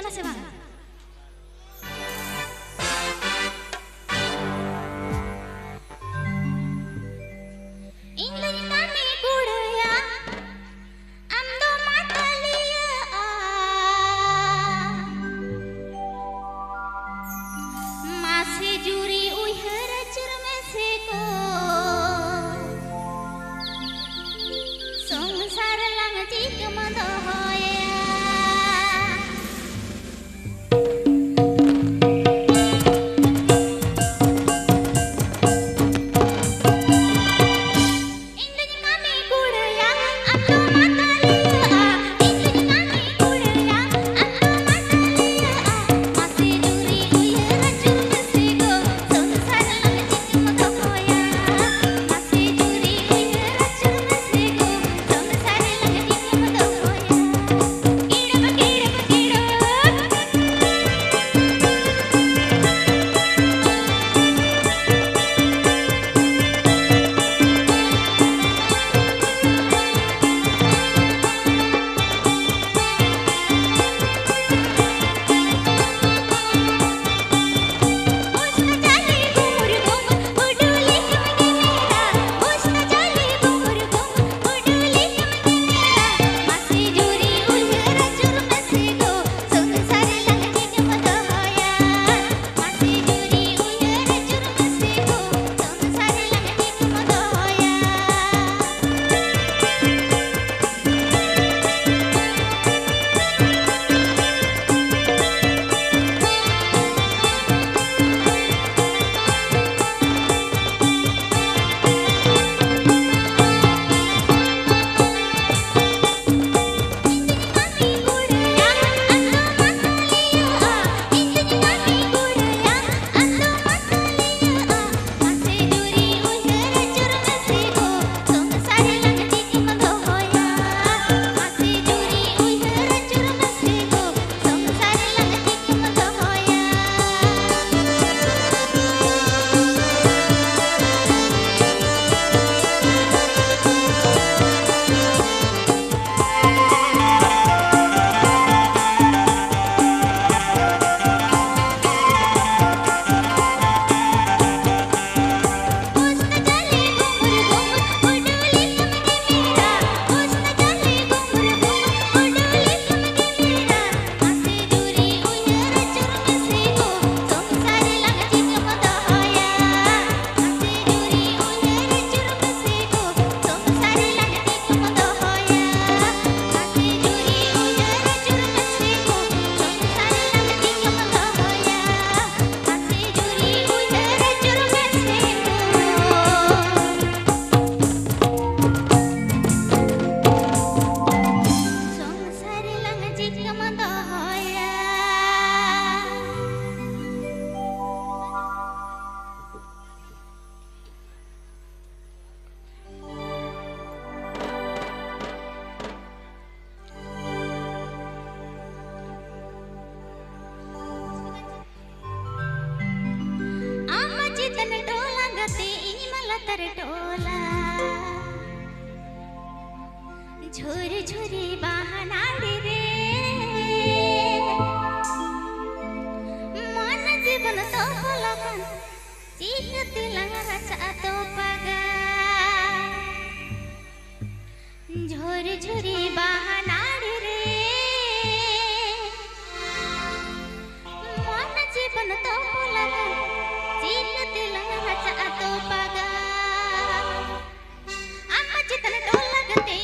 kasih Bang. झुरी झुरी बहनाडी रे मन जीवन तो लगन चिकती लंगरा तो पगा झुरी झुरी बहनाडी रे मन जीवन तो लगन चिकती लंगरा तो पगा अम्मा चितन डोला गते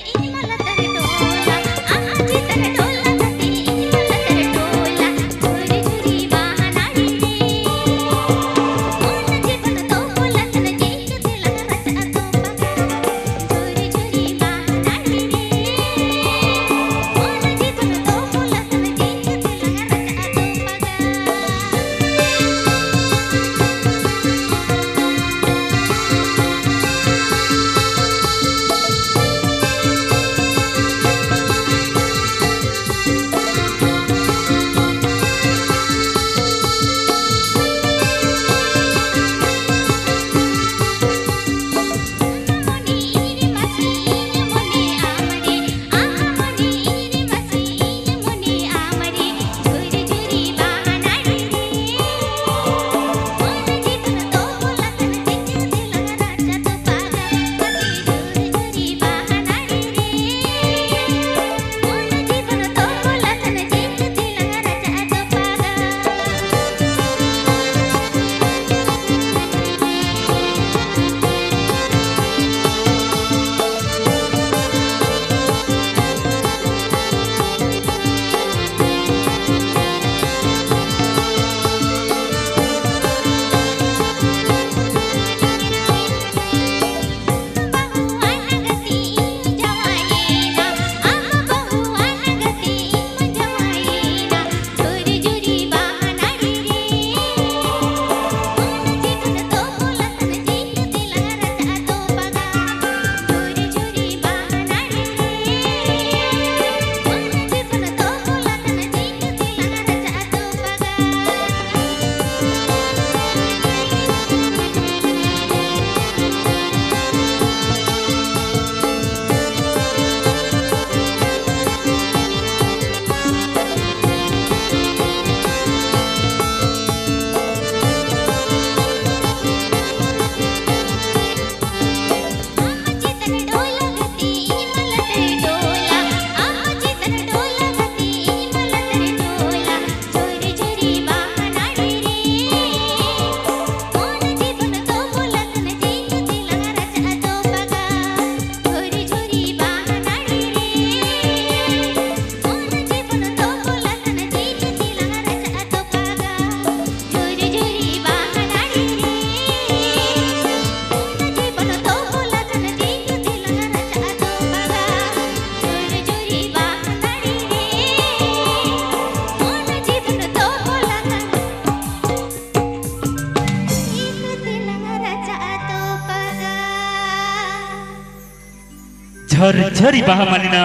झर झरी बाहा मानिना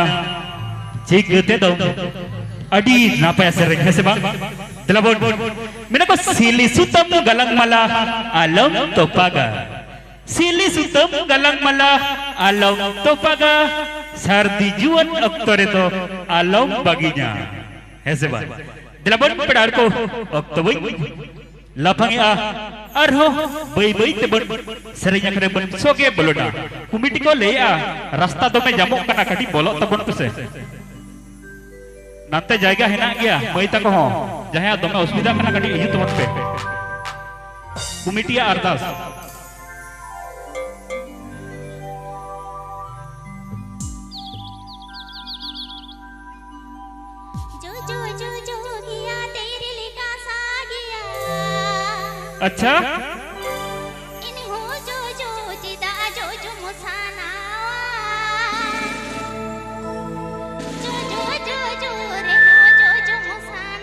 चिकते दो अडी नापाय सेरें है से बांग तेला बोल मेना को सिली सुतम गलंग माला आलम तोपागा सिली सुतम गलंग माला आलम तोपागा सारदी जुवन अक्तोरे तो आलम बागिnya है से बांग तेला बोल पेड़ार को अक्तोबई लाफांगे आरहो बई बई ते बन सेरेnya करे बन सोगे बोलोना कमिटी को ले रास्ता तो में जामो कना कटी बोलो तबन तो से नाते जायगा हेना गया मई तक हो जहां दमे असुविधा कना कटी इजु तबन पे कमिटी अरदास अच्छा ini ho jo jida jo musana jo re ho jo musana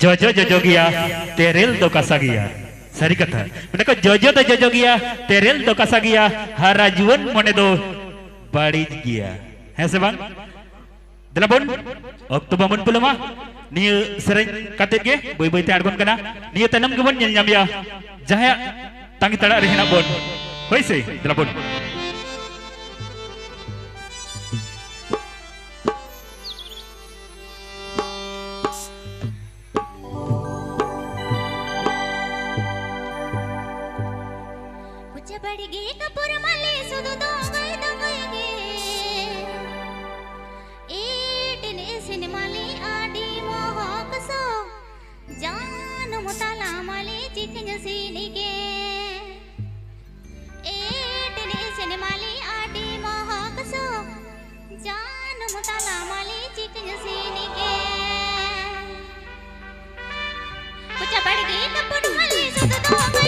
jojo jojo gya teril do kasagia sari kata mereka jojo do jojo gya teril do kasagia harajuan mone do bari gya है से bang delabon okto bangun pula mah niya sering katet ge boy boy te argon kana niya tanam gebon nyel nyam ya jahaya tangi tara rehina bon hoy se delabon ಬಡಿಗೆ ಕಪೂರ ಮಲೆ ಸುದು ದೊಂಗೈ ದೊಂಗೈಗೆ ಏಟಿನೆ ಸಿನಿಮಾಲಿ ಆಡಿ ಮೋಹಕಸೋ ಜಾನು ಮುತಲ ಮಲೆ ಚಿಕ್ಕಂಜ ಸೀನಿಗೆ ಏಟಿನೆ ಸಿನಿಮಾಲಿ ಆಡಿ ಮೋಹಕಸೋ ಜಾನು ಮುತಲ ಮಲೆ ಚಿಕ್ಕಂಜ ಸೀನಿಗೆ ಬಡಿಗೆ ಕಪೂರ ಮಲೆ ಸುದು ದೊಂಗೈ